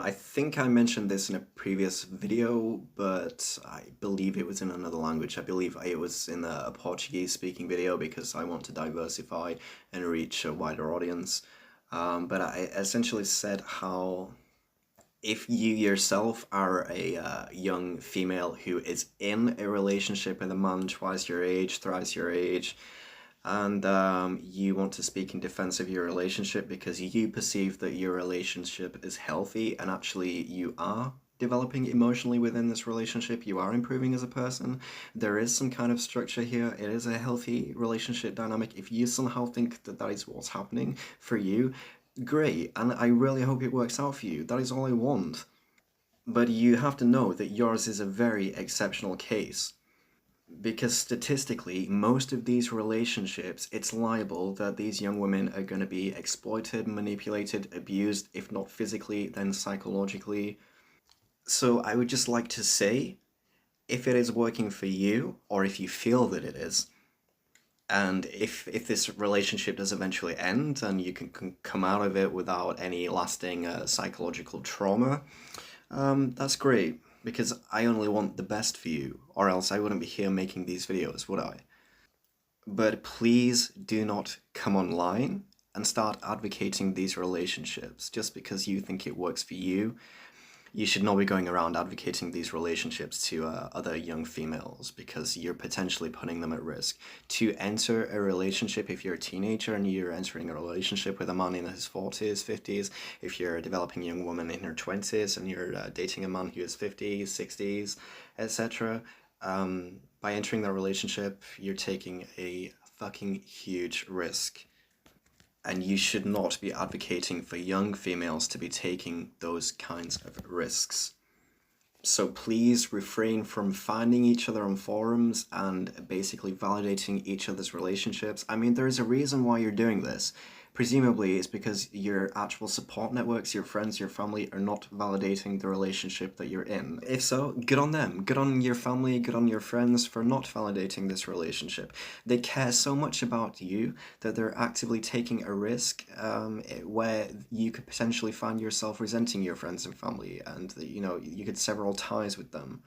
I think I mentioned this in a previous video, but I believe it was in another language. I believe it was in a Portuguese speaking video because I want to diversify and reach a wider audience. But I essentially said how if you yourself are a young female who is in a relationship with a man twice your age, thrice your age, and you want to speak in defense of your relationship because you perceive that your relationship is healthy and actually you are developing emotionally within this relationship, you are improving as a person, there is some kind of structure here, it is a healthy relationship dynamic. If you somehow think that that is what's happening for you, great, and I really hope it works out for you. That is all I want. But you have to know that yours is a very exceptional case. Because statistically, most of these relationships, it's liable that these young women are going to be exploited, manipulated, abused, if not physically, then psychologically. So I would just like to say, if it is working for you, or if you feel that it is, and if this relationship does eventually end and you can come out of it without any lasting psychological trauma, that's great, because I only want the best for you, or else I wouldn't be here making these videos, would I? But please do not come online and start advocating these relationships just because you think it works for you. You should not be going around advocating these relationships to other young females because you're potentially putting them at risk. To enter a relationship, if you're a teenager and you're entering a relationship with a man in his 40s, 50s, if you're a developing young woman in her 20s and you're dating a man who is 50s, 60s, etc., by entering that relationship, you're taking a fucking huge risk. And you should not be advocating for young females to be taking those kinds of risks. So please refrain from finding each other on forums and basically validating each other's relationships. I mean, there is a reason why you're doing this. Presumably, it's because your actual support networks, your friends, your family are not validating the relationship that you're in. If so, good on them. Good on your family, good on your friends for not validating this relationship. They care so much about you that they're actively taking a risk where you could potentially find yourself resenting your friends and family, and you know, you could sever all ties with them.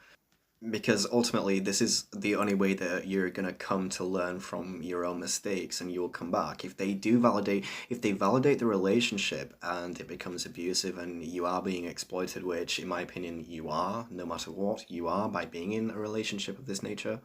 Because ultimately, this is the only way that you're gonna come to learn from your own mistakes, and you'll come back. If they validate the relationship and it becomes abusive and you are being exploited, which in my opinion you are, no matter what, you are by being in a relationship of this nature,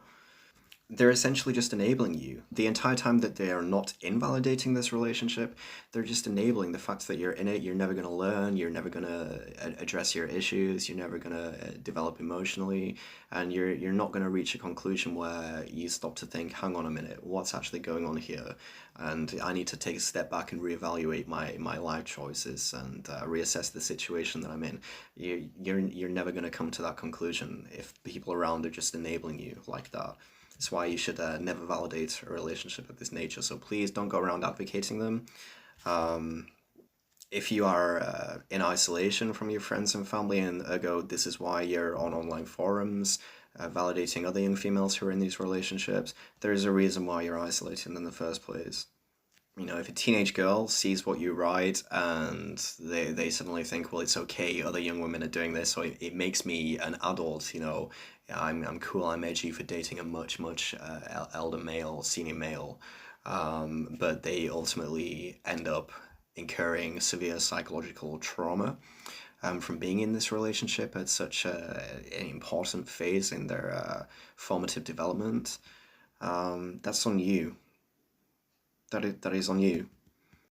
they're essentially just enabling you. The entire time that they are not invalidating this relationship, they're just enabling the fact that you're in it. You're never going to learn, you're never going to address your issues, you're never going to develop emotionally, and you're not going to reach a conclusion where you stop to think, hang on a minute, what's actually going on here? And I need to take a step back and reevaluate my life choices and reassess the situation that I'm in. You're never going to come to that conclusion if people around are just enabling you like that. That's why you should never validate a relationship of this nature. So please don't go around advocating them. If you are in isolation from your friends and family, and ergo this is why you're on online forums, validating other young females who are in these relationships, there is a reason why you're isolating them in the first place. You know, if a teenage girl sees what you write and they suddenly think, well, it's okay, other young women are doing this, so it makes me an adult, you know, I'm cool, I'm edgy for dating a much elder male, senior male, but they ultimately end up incurring severe psychological trauma from being in this relationship at such an important phase in their formative development. That's on you. That is on you.